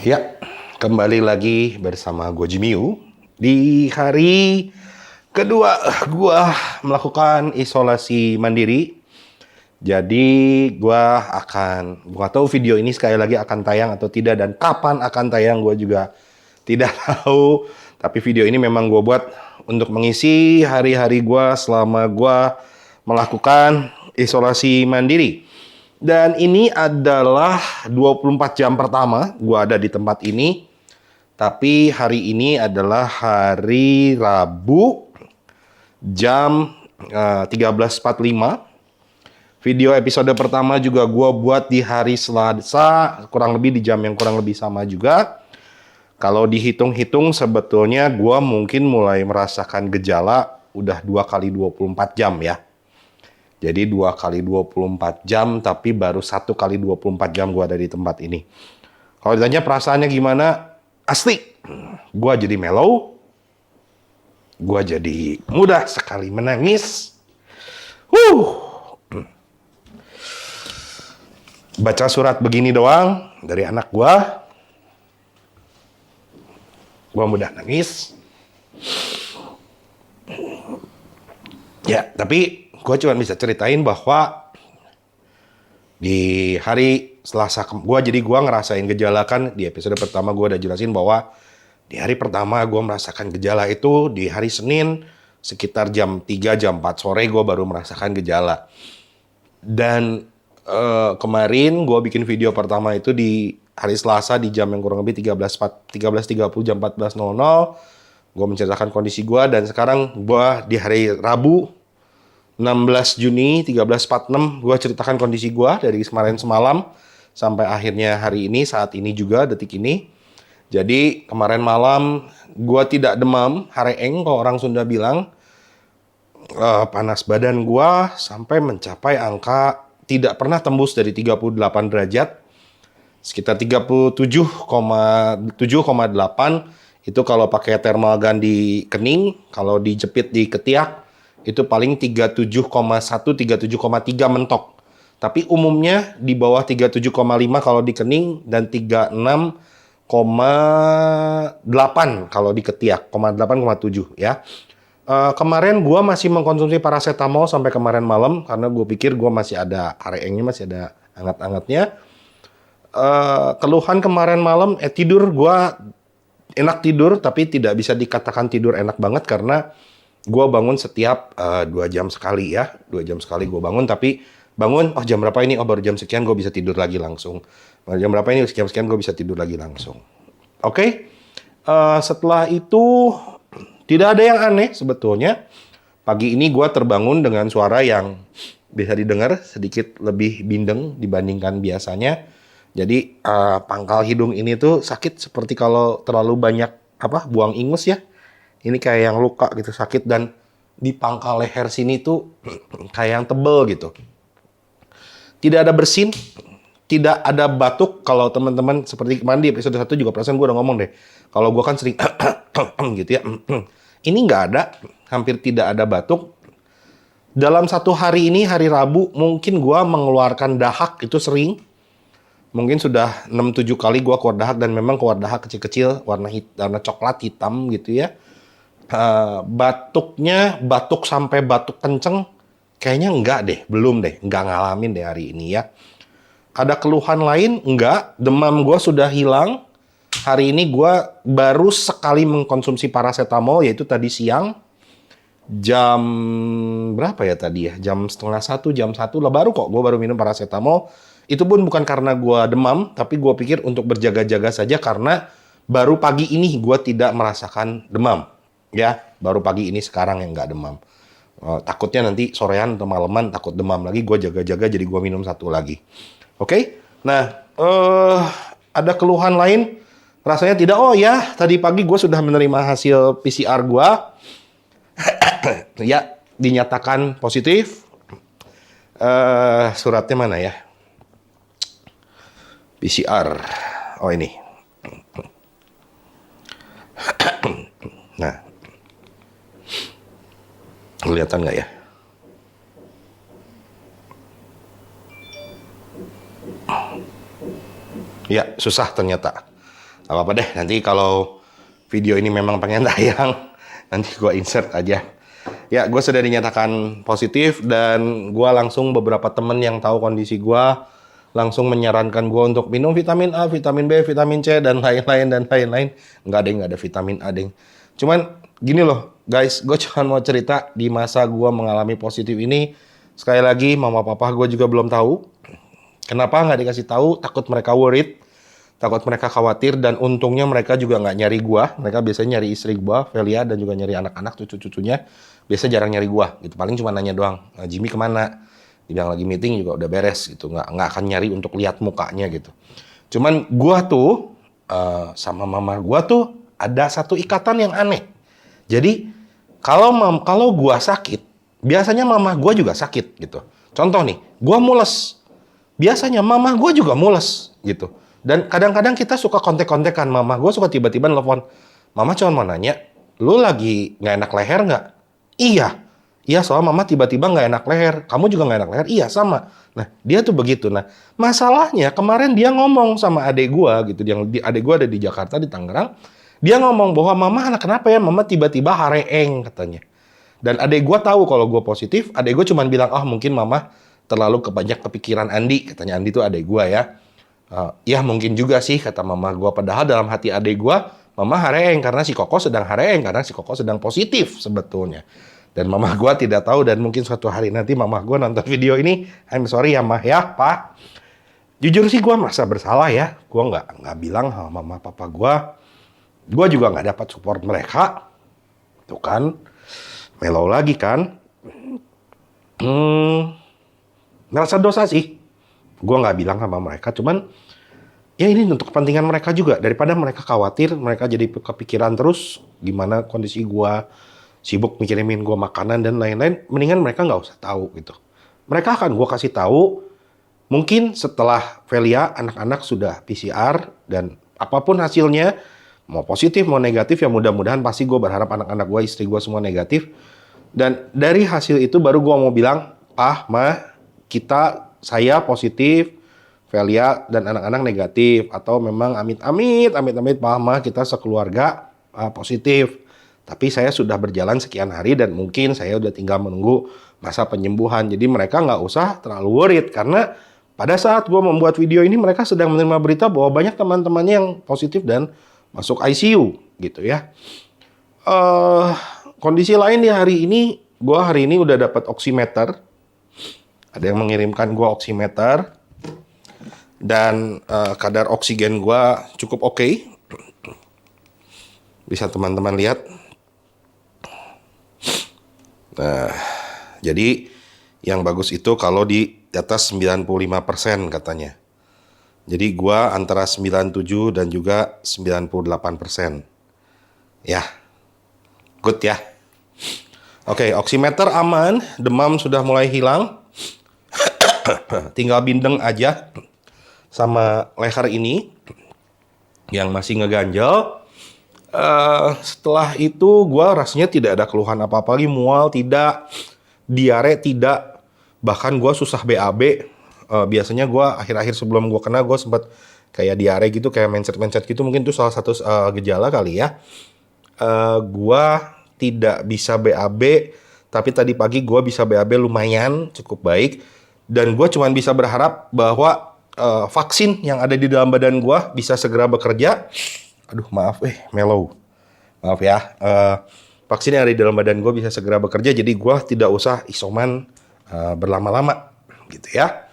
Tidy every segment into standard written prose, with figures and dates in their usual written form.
Ya, kembali lagi bersama gue Jimiu. Di hari kedua gue melakukan isolasi mandiri. Jadi gue nggak tahu video ini sekali lagi akan tayang atau tidak dan kapan akan tayang gue juga tidak tahu. Tapi video ini memang gue buat untuk mengisi hari-hari gue selama gue melakukan isolasi mandiri. Dan ini adalah 24 jam pertama gue ada di tempat ini. Tapi hari ini adalah hari Rabu jam 13.45. Video episode pertama juga gue buat di hari Selasa, kurang lebih di jam yang kurang lebih sama juga. Kalau dihitung-hitung sebetulnya gue mungkin mulai merasakan gejala udah 2 kali 24 jam ya. Jadi 2 kali 24 jam, tapi baru 1 kali 24 jam gue ada di tempat ini. Kalau ditanya perasaannya gimana, asli. Gue jadi mellow. Gue jadi mudah sekali menangis. Baca surat begini doang dari anak gue mudah nangis. Ya, tapi gue cuma bisa ceritain bahwa di hari Selasa, jadi gue ngerasain gejala kan di episode pertama gue udah jelasin bahwa di hari pertama gue merasakan gejala itu di hari Senin sekitar jam 3, jam 4 sore gue baru merasakan gejala. Dan kemarin gue bikin video pertama itu di hari Selasa di jam yang kurang lebih 13.30 jam 14.00. Gue menceritakan kondisi gue dan sekarang gue di hari Rabu 16 Juni 13.46 gue ceritakan kondisi gue dari kemarin semalam sampai akhirnya hari ini, saat ini juga, detik ini. Jadi kemarin malam gue tidak demam, hareeng kalau orang Sunda bilang. Panas badan gue sampai mencapai angka tidak pernah tembus dari 38 derajat. Sekitar 37,8 itu kalau pakai thermal gun di kening, kalau dijepit di ketiak itu paling 37,1, 37,3 mentok. Tapi umumnya di bawah 37,5 kalau di kening dan 36,8 kalau di ketiak, 8,7 ya. Kemarin gue masih mengkonsumsi paracetamol sampai kemarin malam karena gue pikir gue masih ada areengnya, masih ada hangat-hangatnya. Keluhan kemarin malam, tidur gue enak tidur tapi tidak bisa dikatakan tidur enak banget karena gue bangun setiap 2 jam sekali ya. 2 jam sekali gue bangun, tapi bangun, oh jam berapa ini? Oh baru jam sekian gue bisa tidur lagi langsung. Jam berapa ini? Sekian-sekian gue bisa tidur lagi langsung. Oke. Setelah itu tidak ada yang aneh sebetulnya. Pagi ini gue terbangun dengan suara yang bisa didengar sedikit lebih bindeng dibandingkan biasanya. Jadi pangkal hidung ini tuh sakit seperti kalau terlalu banyak buang ingus ya. Ini kayak yang luka gitu, sakit, dan di pangkal leher sini tuh kayak yang tebel gitu. Tidak ada bersin, tidak ada batuk. Kalau teman-teman seperti kemarin di episode 1 juga perasaan gue udah ngomong deh. Kalau gue kan sering gitu ya. Ini nggak ada, hampir tidak ada batuk. Dalam satu hari ini, hari Rabu, mungkin gue mengeluarkan dahak itu sering. Mungkin sudah 6-7 kali gue keluar dahak dan memang keluar dahak kecil-kecil warna coklat hitam gitu ya. Batuk sampai batuk kenceng kayaknya enggak deh, belum deh, enggak ngalamin deh hari ini ya. Ada keluhan lain? Enggak. Demam gue sudah hilang. Hari ini gue baru sekali mengkonsumsi paracetamol, yaitu tadi siang jam berapa ya tadi ya, jam 12:30, jam 1 lah baru kok gue baru minum paracetamol. Itu pun bukan karena gue demam, tapi gue pikir untuk berjaga-jaga saja karena baru pagi ini gue tidak merasakan demam. Ya, baru pagi ini sekarang yang nggak demam. Takutnya nanti sorean atau malaman takut demam lagi, gue jaga-jaga jadi gue minum 1 lagi. Oke? Nah, ada keluhan lain? Rasanya tidak. Oh ya, tadi pagi gue sudah menerima hasil PCR gue. Ya, dinyatakan positif. Suratnya mana ya? PCR. Oh ini. Nah, kelihatan nggak ya? Ya, susah ternyata. Gak apa-apa deh, nanti kalau video ini memang pengen tayang, nanti gue insert aja. Ya, gue sudah dinyatakan positif dan gue langsung beberapa temen yang tahu kondisi gue langsung menyarankan gue untuk minum vitamin A, vitamin B, vitamin C, dan lain-lain, dan lain-lain. Nggak ada vitamin A, deng. Cuman gini loh, guys, gue cuma mau cerita di masa gue mengalami positif ini. Sekali lagi, mama papa gue juga belum tahu. Kenapa nggak dikasih tahu? Takut mereka worried, takut mereka khawatir, dan untungnya mereka juga nggak nyari gue. Mereka biasanya nyari istri gue, Velia, dan juga nyari anak-anak, cucu-cucunya. Biasa jarang nyari gue, gitu. Paling cuma nanya doang, Jimmy kemana? Dibilang lagi meeting juga udah beres, gitu. Nggak akan nyari untuk lihat mukanya, gitu. Cuman gue tuh, sama mama gue tuh, ada satu ikatan yang aneh. Jadi, kalau gue sakit, biasanya mama gue juga sakit, gitu. Contoh nih, gue mules. Biasanya mama gue juga mules, gitu. Dan kadang-kadang kita suka kontek-kontekan. Mama gue suka tiba-tiba nelfon. Mama cuma mau nanya, lu lagi nggak enak leher nggak? Iya. Iya, soal mama tiba-tiba nggak enak leher. Kamu juga nggak enak leher? Iya, sama. Nah, dia tuh begitu. Nah, masalahnya kemarin dia ngomong sama adik gue, gitu. Adik gue ada di Jakarta, di Tangerang. Dia ngomong bahwa mama anak kenapa ya? Mama tiba-tiba hareeng, katanya. Dan adik gue tahu kalau gue positif. Adik gue cuma bilang, mungkin mama terlalu banyak kepikiran Andi. Katanya Andi tuh adik gue ya. Ya mungkin juga sih, kata mama gue. Padahal dalam hati adik gue, mama hareeng karena si Koko sedang hareeng, karena si Koko sedang positif sebetulnya. Dan mama gue tidak tahu, dan mungkin suatu hari nanti mama gue nonton video ini, I'm sorry ya mah ya pak. Jujur sih gue merasa bersalah ya. Gue nggak bilang sama mama papa gue. Gue juga nggak dapat support mereka. Tuh kan, mellow lagi kan. Merasa dosa sih. Gue nggak bilang sama mereka, cuman ya ini untuk kepentingan mereka juga. Daripada mereka khawatir, mereka jadi kepikiran terus gimana kondisi gue, sibuk mikirimin gue makanan dan lain-lain, mendingan mereka nggak usah tahu gitu. Mereka akan gue kasih tahu mungkin setelah Velia anak-anak sudah PCR, dan apapun hasilnya, mau positif mau negatif, ya mudah-mudahan, pasti gue berharap anak-anak gue, istri gue semua negatif. Dan dari hasil itu baru gue mau bilang, saya positif, Velia dan anak-anak negatif, atau memang amit-amit Mama kita sekeluarga positif. Tapi saya sudah berjalan sekian hari dan mungkin saya udah tinggal menunggu masa penyembuhan. Jadi mereka nggak usah terlalu worried, karena pada saat gue membuat video ini mereka sedang menerima berita bahwa banyak teman-temannya yang positif dan masuk ICU gitu ya. Kondisi lain di hari ini, gue hari ini udah dapat oximeter. Ada yang mengirimkan gue oximeter. Dan kadar oksigen gue cukup oke. Bisa teman-teman lihat. Nah, jadi yang bagus itu kalau di atas 95% katanya. Jadi gue antara 97 dan juga 98%. Ya, good ya. Oke, oximeter aman, demam sudah mulai hilang. Tinggal bindeng aja sama leher ini yang masih ngeganjel. Setelah itu gue rasanya tidak ada keluhan apa-apa lagi. Mual tidak, diare tidak, bahkan gue susah BAB. Biasanya gue akhir-akhir sebelum gue kena, gue sempat kayak diare gitu, kayak mencet-mencet gitu. Mungkin itu salah satu gejala kali ya. Gue tidak bisa BAB, tapi tadi pagi gue bisa BAB lumayan cukup baik. Dan gue cuma bisa berharap bahwa vaksin yang ada di dalam badan gue bisa segera bekerja. Aduh maaf, mellow. Maaf ya. Vaksin yang ada di dalam badan gue bisa segera bekerja, jadi gue tidak usah isoman berlama-lama gitu ya.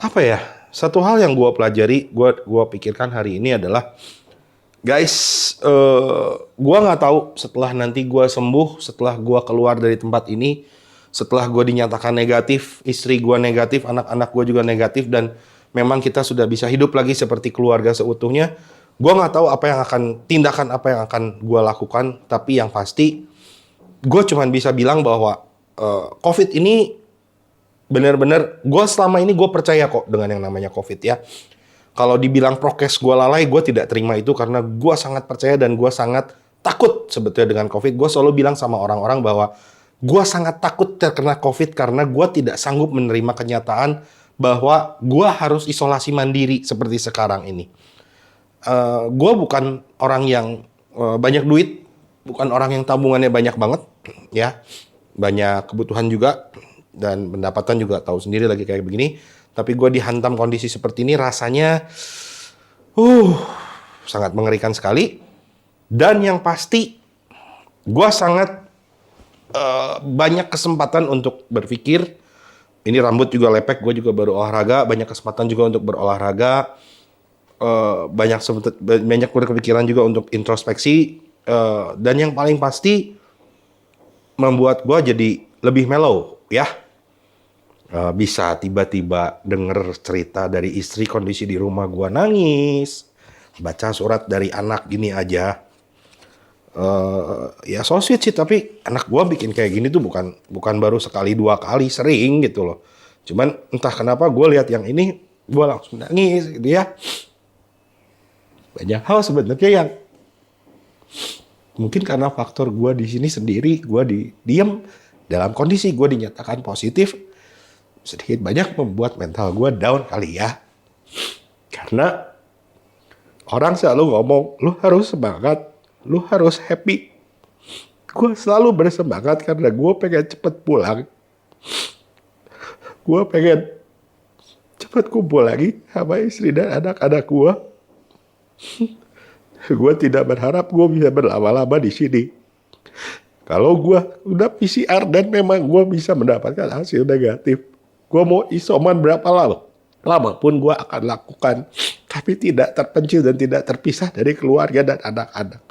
Apa ya? Satu hal yang gue pelajari, gue pikirkan hari ini adalah, guys, gue nggak tahu setelah nanti gue sembuh, setelah gue keluar dari tempat ini, setelah gue dinyatakan negatif, istri gue negatif, anak-anak gue juga negatif, dan memang kita sudah bisa hidup lagi seperti keluarga seutuhnya. Gue nggak tahu tindakan apa yang akan gue lakukan, tapi yang pasti gue cuma bisa bilang bahwa COVID ini benar-benar, gue selama ini gue percaya kok dengan yang namanya COVID ya. Kalau dibilang prokes gue lalai, gue tidak terima itu, karena gue sangat percaya dan gue sangat takut sebetulnya dengan COVID. Gue selalu bilang sama orang-orang bahwa gue sangat takut terkena COVID karena gue tidak sanggup menerima kenyataan bahwa gue harus isolasi mandiri seperti sekarang ini. Gue bukan orang yang banyak duit, bukan orang yang tabungannya banyak banget, ya, banyak kebutuhan juga dan pendapatan juga tahu sendiri lagi kayak begini. Tapi gue dihantam kondisi seperti ini rasanya, sangat mengerikan sekali. Dan yang pasti, gue sangat banyak kesempatan untuk berpikir. Ini rambut juga lepek, gue juga baru olahraga. Banyak kesempatan juga untuk berolahraga. Banyak kepikiran juga untuk introspeksi. Dan yang paling pasti, membuat gue jadi lebih mellow, ya. Bisa tiba-tiba denger cerita dari istri kondisi di rumah gue nangis. Baca surat dari anak gini aja. Ya so sweet sih, tapi anak gua bikin kayak gini tuh bukan baru sekali dua kali, sering gitu loh. Cuman entah kenapa gue lihat yang ini gua langsung nangis gitu ya. Banyak hal sebenarnya yang mungkin karena faktor gua di sini sendiri, gua diem dalam kondisi gua dinyatakan positif, sedikit banyak membuat mental gua down kali ya. Karena orang selalu ngomong, lu harus semangat, lu harus happy. Gue selalu bersemangat karena gue pengen cepet pulang. Gue pengen cepet kumpul lagi sama istri dan anak-anak gue. Gue tidak berharap gue bisa berlama-lama di sini. Kalau gue udah PCR dan memang gue bisa mendapatkan hasil negatif, gue mau isoman berapa lama pun gue akan lakukan. Tapi tidak terpencil dan tidak terpisah dari keluarga dan anak-anak.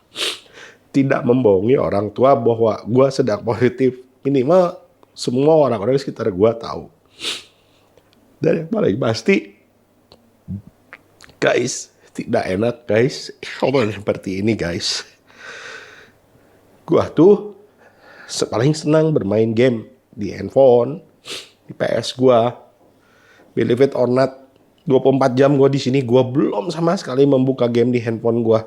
Tidak membohongi orang tua bahwa gue sedang positif. Minimal semua orang-orang di sekitar gue tahu. Dan yang paling pasti, guys, tidak enak guys. Ngomong seperti ini guys. Gue tuh paling senang bermain game di handphone, di PS gue. Believe it or not, 24 jam gue di sini, gue belum sama sekali membuka game di handphone gue.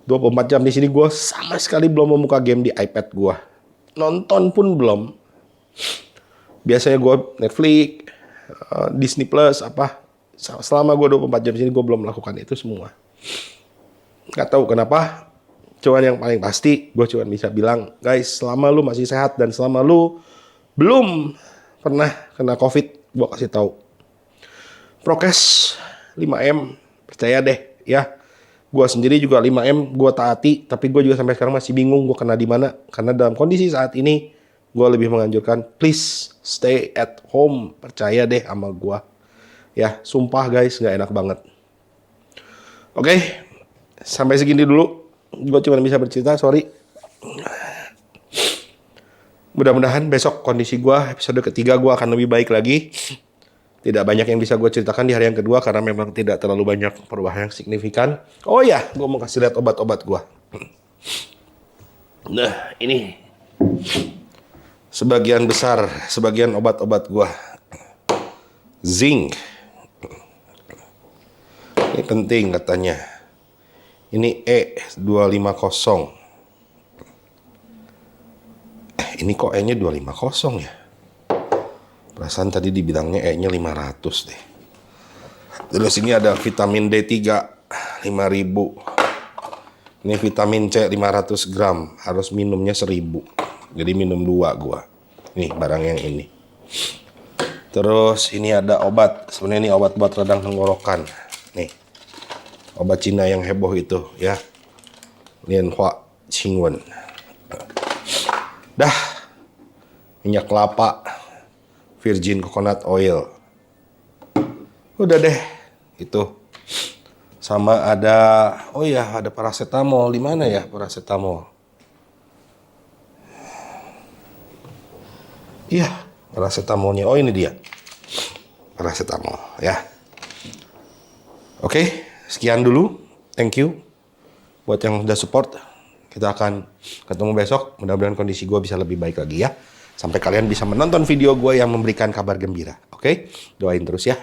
24 jam di sini gue sama sekali belum membuka game di iPad gue. Nonton pun belum. Biasanya gue Netflix, Disney Plus, apa. Selama gue 24 jam di sini gue belum melakukan itu semua. Gak tahu kenapa. Cuman yang paling pasti gue cuma bisa bilang, guys, selama lu masih sehat dan selama lu belum pernah kena COVID, gue kasih tahu. Prokes 5M, percaya deh ya. Gue sendiri juga 5M, gue taati, tapi gue juga sampai sekarang masih bingung gue kena di mana. Karena dalam kondisi saat ini, gue lebih menganjurkan, please stay at home. Percaya deh sama gue. Ya, sumpah guys, gak enak banget. Oke, sampai segini dulu. Gue cuma bisa bercerita, sorry. Mudah-mudahan besok kondisi gue, episode ketiga gue akan lebih baik lagi. Tidak banyak yang bisa gue ceritakan di hari yang kedua karena memang tidak terlalu banyak perubahan yang signifikan. Oh ya, gue mau kasih lihat obat-obat gue. Nah, ini sebagian obat-obat gue. Zinc. Ini penting katanya. Ini E250. Ini kok E-nya 250 ya? Perasaan tadi dibilangnya E-nya 500 deh. Terus ini ada vitamin D3 5.000. Ini vitamin C 500 gram. Harus minumnya 1.000. Jadi minum 2 gua. Nih barang yang ini. Terus ini ada obat. Sebenarnya ini obat buat radang tenggorokan. Nih. Obat Cina yang heboh itu ya. Lianhua Qingwen. Dah. Minyak kelapa. Virgin coconut oil. Udah deh. Itu. Sama ada, oh ya, ada paracetamol. Di mana ya paracetamol? Iya, paracetamolnya. Oh, ini dia. Paracetamol, ya. Oke, sekian dulu. Thank you buat yang udah support. Kita akan ketemu besok. Mudah-mudahan kondisi gue bisa lebih baik lagi ya. Sampai kalian bisa menonton video gue yang memberikan kabar gembira. Oke? Doain terus ya.